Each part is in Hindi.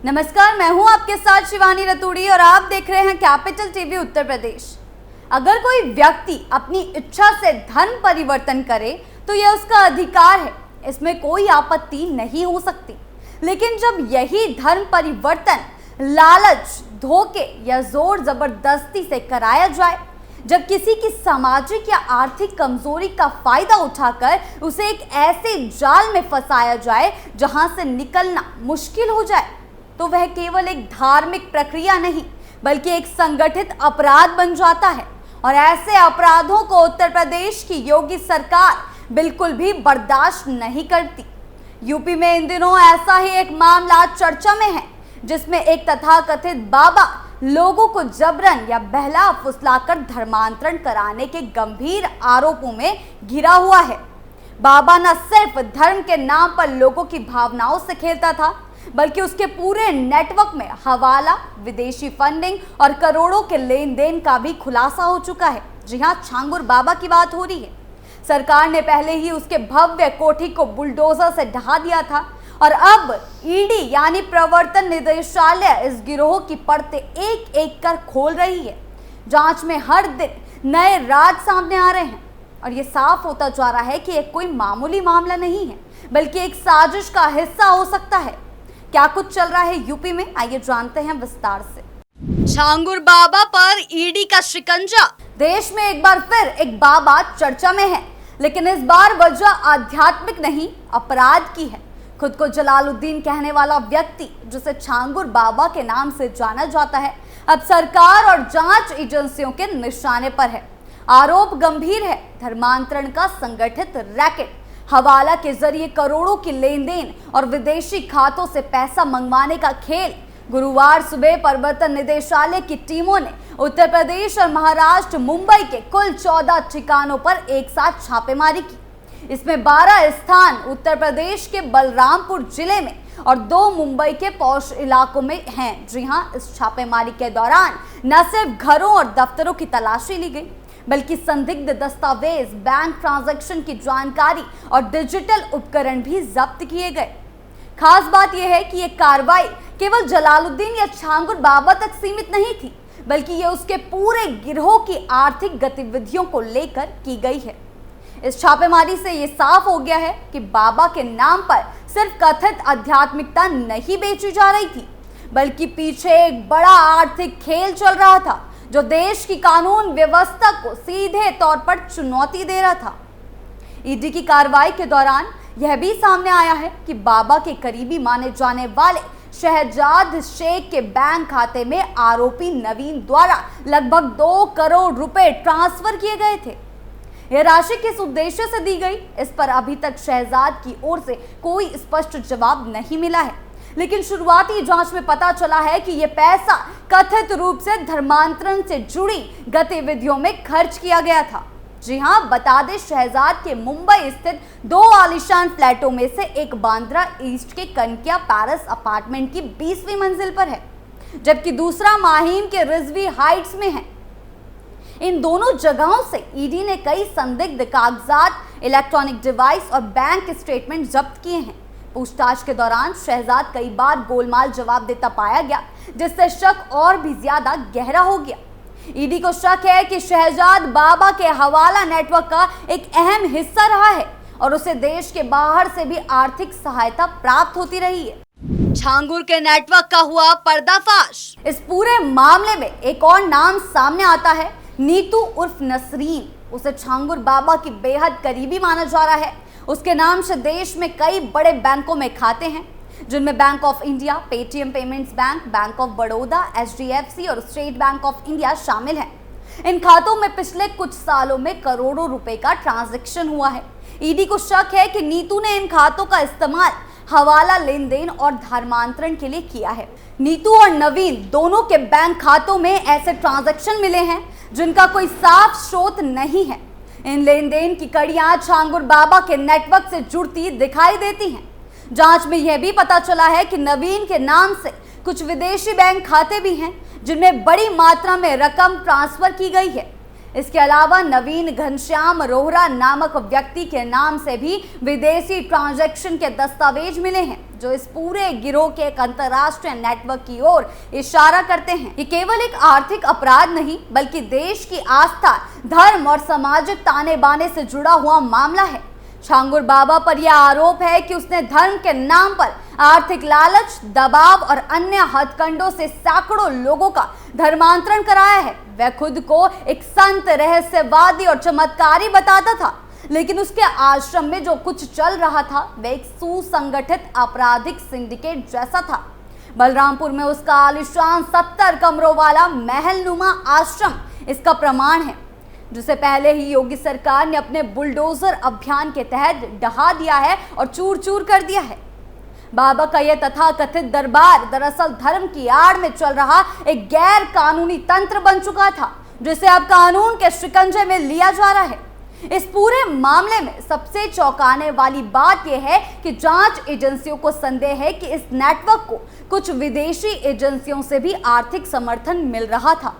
नमस्कार, मैं हूं आपके साथ शिवानी रतूड़ी और आप देख रहे हैं कैपिटल टीवी उत्तर प्रदेश। अगर कोई व्यक्ति अपनी इच्छा से धर्म परिवर्तन करे तो यह उसका अधिकार है, इसमें कोई आपत्ति नहीं हो सकती। लेकिन जब यही धर्म परिवर्तन लालच, धोखे या जोर जबरदस्ती से कराया जाए, जब किसी की सामाजिक या आर्थिक कमजोरी का फायदा उठाकर उसे एक ऐसे जाल में फंसाया जाए जहां से निकलना मुश्किल हो जाए, तो वह केवल एक धार्मिक प्रक्रिया नहीं बल्कि एक संगठित अपराध बन जाता है। और ऐसे अपराधों को उत्तर प्रदेश की योगी सरकार बिल्कुल भी बर्दाश्त नहीं करती। यूपी में इन दिनों ऐसा ही एक मामला चर्चा में है, जिसमें एक तथाकथित बाबा लोगों को जबरन या बहला फुसलाकर धर्मांतरण कराने के गंभीर आरोपों में घिरा हुआ है। बाबा न सिर्फ धर्म के नाम पर लोगों की भावनाओं से खेलता था, बल्कि उसके पूरे नेटवर्क में हवाला, विदेशी फंडिंग और करोड़ों के लेन देन का भी खुलासा हो चुका है। जी हां, छांगुर बाबा की बात हो रही है। सरकार ने पहले ही उसके भव्य कोठी को बुलडोजर से ढहा दिया था और अब ईडी यानी प्रवर्तन निदेशालय इस गिरोह की परतें एक एक कर खोल रही है। जांच में हर दिन नए राज सामने आ रहे हैं और ये साफ होता जा रहा है कि एक कोई मामूली मामला नहीं है, बल्कि एक साजिश का हिस्सा हो सकता है। क्या कुछ चल रहा है यूपी में, आइए जानते हैं विस्तार से। छांगुर बाबा पर ईडी का शिकंजा। देश में एक बार फिर एक बाबा चर्चा में है, लेकिन इस बार वजह आध्यात्मिक नहीं, अपराध की है। खुद को जलालुद्दीन कहने वाला व्यक्ति, जिसे छांगुर बाबा के नाम से जाना जाता है, अब सरकार और जांच एजेंसियों के निशाने पर है। आरोप गंभीर है, धर्मांतरण का संगठित रैकेट, हवाला के जरिए करोड़ों की लेन देन और विदेशी खातों से पैसा मंगवाने का खेल। गुरुवार सुबह प्रवर्तन निदेशालय की टीमों ने उत्तर प्रदेश और महाराष्ट्र, मुंबई के कुल 14 ठिकानों पर एक साथ छापेमारी की। इसमें 12 स्थान उत्तर प्रदेश के बलरामपुर जिले में और 2 मुंबई के पौष इलाकों में हैं। जी हां, इस छापेमारी के दौरान न सिर्फ घरों और दफ्तरों की तलाशी ली गई, बल्कि संदिग्ध दस्तावेज, बैंक ट्रांजैक्शन की जानकारी और डिजिटल उपकरण भी जब्त किए गए। खास बात यह है कि यह कार्रवाई केवल जलालुद्दीन या छांगुर बाबा तक सीमित नहीं थी, बल्कि यह उसके पूरे गिरोह की आर्थिक गतिविधियों को लेकर की गई है। इस छापेमारी से यह साफ हो गया है कि बाबा के नाम पर सिर्फ कथित आध्यात्मिकता नहीं बेची जा रही थी, बल्कि पीछे एक बड़ा आर्थिक खेल चल रहा था, जो देश की कानून व्यवस्था को सीधे तौर पर चुनौती दे रहा था। ईडी की कार्रवाई के दौरान यह भी सामने आया है कि बाबा के करीबी माने जाने वाले शहजाद शेख के बैंक खाते में आरोपी नवीन द्वारा लगभग 2 करोड़ रुपए ट्रांसफर किए गए थे। यह राशि किस उद्देश्य से दी गई, इस पर अभी तक शहजाद की ओर से कोई स्पष्ट जवाब नहीं मिला है। लेकिन शुरुआती जांच में पता चला है कि यह पैसा कथित रूप से धर्मांतरण से जुड़ी गतिविधियों में खर्च किया गया था। जी हां, बता दें, शहजाद के मुंबई स्थित 2 आलीशान फ्लैटों में से एक बांद्रा ईस्ट के कनकिया पैलेस अपार्टमेंट की 20वीं मंजिल पर है, जबकि दूसरा माहिम के रिजवी हाइट्स में है। इन दोनों जगहों से ईडी ने कई संदिग्ध कागजात, इलेक्ट्रॉनिक डिवाइस और बैंक स्टेटमेंट जब्त किए हैं। पूछताछ के दौरान शहजाद कई बार गोलमाल जवाब देता पाया गया, जिससे शक और भी ज्यादा गहरा हो गया। ईडी को शक है कि शहजाद बाबा के हवाला नेटवर्क का एक अहम हिस्सा रहा है और उसे देश के बाहर से भी आर्थिक सहायता प्राप्त होती रही है। छांगुर के नेटवर्क का हुआ पर्दाफाश। इस पूरे मामले में एक और नाम सामने आता है, नीतू उर्फ नसरीन। उसे छांगुर बाबा की बेहद करीबी माना जा रहा है। उसके नाम से देश में कई बड़े बैंकों में खाते हैं, जिनमें bank of India, Paytm payments bank, bank of Baroda, HDFC और स्टेट बैंक ऑफ इंडिया शामिल हैं। इन खातों में पिछले कुछ सालों में करोड़ों रुपए का ट्रांजैक्शन हुआ है। ईडी को शक है कि नीतू ने इन खातों का इस्तेमाल हवाला लेन देन और धर्मांतरण के लिए किया है। नीतू और नवीन दोनों के बैंक खातों में ऐसे ट्रांजैक्शन मिले हैं जिनका कोई साफ स्रोत नहीं है। इन लेन देन की कड़ियां छांगुर बाबा के नेटवर्क से जुड़ती दिखाई देती हैं। जांच में यह भी पता चला है कि नवीन के नाम से कुछ विदेशी बैंक खाते भी हैं, जिनमें बड़ी मात्रा में रकम ट्रांसफर की गई है। इसके अलावा नवीन घनश्याम रोहरा नामक व्यक्ति के नाम से भी विदेशी ट्रांजैक्शन के दस्तावेज मिले हैं, जो इस पूरे गिरोह के एक अंतर्राष्ट्रीय नेटवर्क की ओर इशारा करते हैं। ये केवल एक आर्थिक अपराध नहीं बल्कि देश की आस्था, धर्म और सामाजिक ताने बाने से जुड़ा हुआ मामला है। छांगुर बाबा पर यह आरोप है कि उसने धर्म के नाम पर आर्थिक लालच, दबाव और अन्य हथकंडों से सैकड़ों लोगों का धर्मांतरण कराया है। वह खुद को एक संत, रहस्यवादी और चमत्कारी बताता था, लेकिन उसके आश्रम में जो कुछ चल रहा था वह एक सुसंगठित आपराधिक सिंडिकेट जैसा था। बलरामपुर में उसका आलीशान 70 कमरों वाला महलनुमा आश्रम इसका प्रमाण है, जिसे पहले ही योगी सरकार ने अपने बुलडोजर अभियान के तहत ढहा दिया है और चूर चूर कर दिया है। बाबा का यह तथाकथित दरबार दरअसल धर्म की आड़ में चल रहा एक गैर कानूनी तंत्र बन चुका था, जिसे अब कानून के शिकंजे में लिया जा रहा है। इस पूरे मामले में सबसे चौंकाने वाली बात यह है कि जांच एजेंसियों को संदेह है कि इस नेटवर्क को कुछ विदेशी एजेंसियों से भी आर्थिक समर्थन मिल रहा था।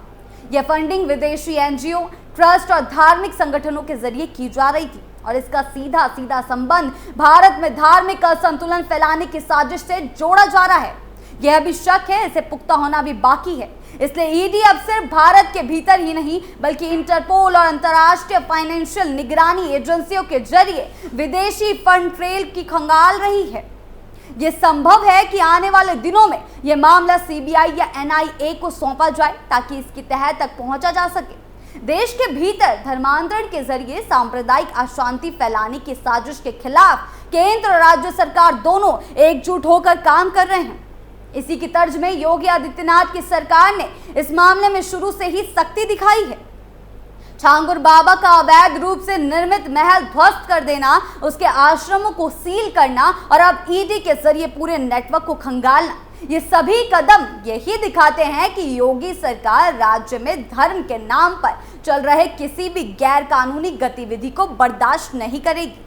यह फंडिंग विदेशी एनजीओ, ट्रस्ट और धार्मिक संगठनों के जरिए की जा रही थी और इसका सीधा सीधा संबंध भारत में धार्मिक असंतुलन फैलाने की साजिश से जोड़ा जा रहा है। यह भी शक है, इसे पुख्ता होना भी बाकी है। इसलिए ईडी अब सिर्फ भारत के भीतर ही नहीं बल्कि इंटरपोल और अंतर्राष्ट्रीय फाइनेंशियल निगरानी एजेंसियों के जरिए विदेशी फंड ट्रेल की खंगाल रही है। यह संभव है कि आने वाले दिनों में यह मामला सीबीआई या एनआईए को सौंपा जाए ताकि इसकी तह तक पहुंचा जा सके। देश के भीतर धर्मांतरण के जरिए सांप्रदायिक अशांति फैलाने की साजिश के खिलाफ केंद्र और राज्य सरकार दोनों एकजुट होकर काम कर रहे हैं। इसी की तर्ज में योगी आदित्यनाथ की सरकार ने इस मामले में शुरू से ही सख्ती दिखाई है। छांगुर बाबा का अवैध रूप से निर्मित महल ध्वस्त कर देना, उसके आश्रमों को सील करना और अब ईडी के जरिए पूरे नेटवर्क को खंगालना, ये सभी कदम यही दिखाते हैं कि योगी सरकार राज्य में धर्म के नाम पर चल रहे किसी भी गैर कानूनी गतिविधि को बर्दाश्त नहीं करेगी।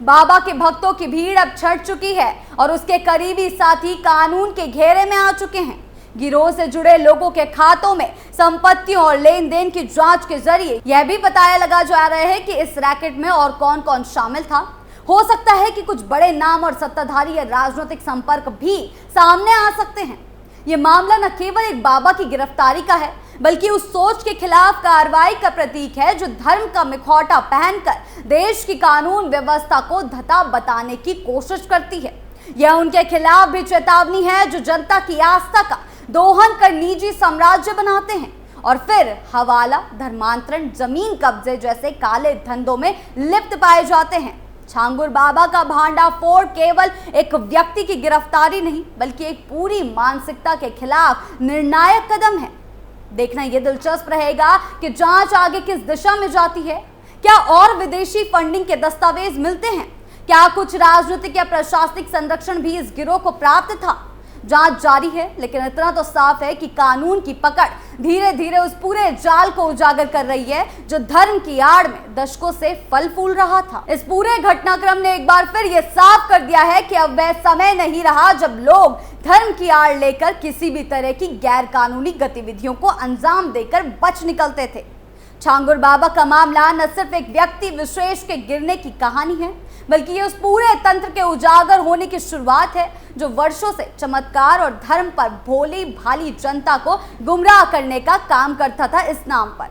बाबा के भक्तों की भीड़ अब छट चुकी है और उसके करीबी साथी कानून के घेरे में आ चुके हैं। गिरोह से जुड़े लोगों के खातों में संपत्तियों और लेन देन की जांच के जरिए यह भी पता लगा जा रहा है कि इस रैकेट में और कौन कौन शामिल था। हो सकता है कि कुछ बड़े नाम और सत्ताधारी या राजनीतिक संपर्क भी सामने आ सकते हैं। ये मामला न केवल एक बाबा की गिरफ्तारी का है बल्कि उस सोच के खिलाफ कार्रवाई का प्रतीक है जो धर्म का मुखौटा पहनकर देश की कानून व्यवस्था को धता बताने की कोशिश करती है। यह उनके खिलाफ भी चेतावनी है जो जनता की आस्था का दोहन कर निजी साम्राज्य बनाते हैं और फिर हवाला, धर्मांतरण, जमीन कब्जे जैसे काले धंधों में लिप्त पाए जाते हैं। छांगुर बाबा का भांडाफोड़ केवल एक व्यक्ति की गिरफ्तारी नहीं बल्कि एक पूरी मानसिकता के खिलाफ निर्णायक कदम है। देखना यह दिलचस्प रहेगा कि जांच आगे किस दिशा में जाती है। क्या और विदेशी फंडिंग के दस्तावेज मिलते हैं? क्या कुछ राजनीतिक या प्रशासनिक संरक्षण भी इस गिरोह को प्राप्त था? जांच जारी है, लेकिन इतना तो साफ है कि कानून की पकड़ धीरे धीरे उस पूरे जाल को उजागर कर रही है जो धर्म की आड़ में दशकों से फल फूल रहा था। इस पूरे घटनाक्रम ने एक बार फिर यह साफ कर दिया है कि अब वह समय नहीं रहा जब लोग धर्म की आड़ लेकर किसी भी तरह की गैर कानूनी गतिविधियों को अंजाम देकर बच निकलते थे। छांगुर बाबा का मामला न सिर्फ एक व्यक्ति विशेष के गिरने की कहानी है बल्कि ये उस पूरे तंत्र के उजागर होने की शुरुआत है जो वर्षों से चमत्कार और धर्म पर भोली भाली जनता को गुमराह करने का काम करता था इस नाम पर।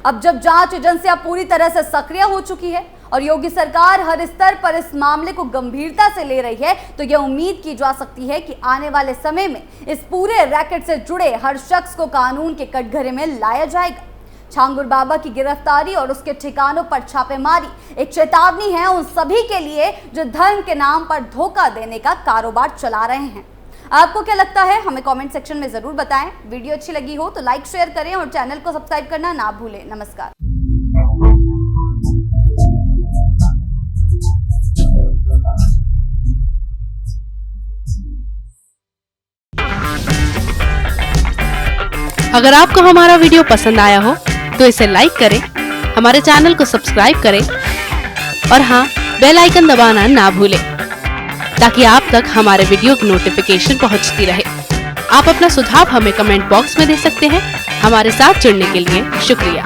अब जब जांच एजेंसियां पूरी तरह से सक्रिय हो चुकी है और योगी सरकार हर स्तर पर इस मामले को गंभीरता से ले रही है तो यह उम्मीद की जा सकती है कि आने वाले समय में इस पूरे रैकेट से जुड़े हर शख्स को कानून के कटघरे में लाया जाएगा। छांगुर बाबा की गिरफ्तारी और उसके ठिकानों पर छापेमारी एक चेतावनी है उन सभी के लिए जो धर्म के नाम पर धोखा देने का कारोबार चला रहे हैं। आपको क्या लगता है हमें कमेंट सेक्शन में जरूर बताएं। वीडियो अच्छी लगी हो तो लाइक शेयर करें और चैनल को सब्सक्राइब करना ना भूलें। नमस्कार। अगर आपको हमारा वीडियो पसंद आया हो तो इसे लाइक करें, हमारे चैनल को सब्सक्राइब करें और हाँ, बेल आइकन दबाना ना भूलें ताकि आप तक हमारे वीडियो की नोटिफिकेशन पहुंचती रहे। आप अपना सुझाव हमें कमेंट बॉक्स में दे सकते हैं। हमारे साथ जुड़ने के लिए शुक्रिया।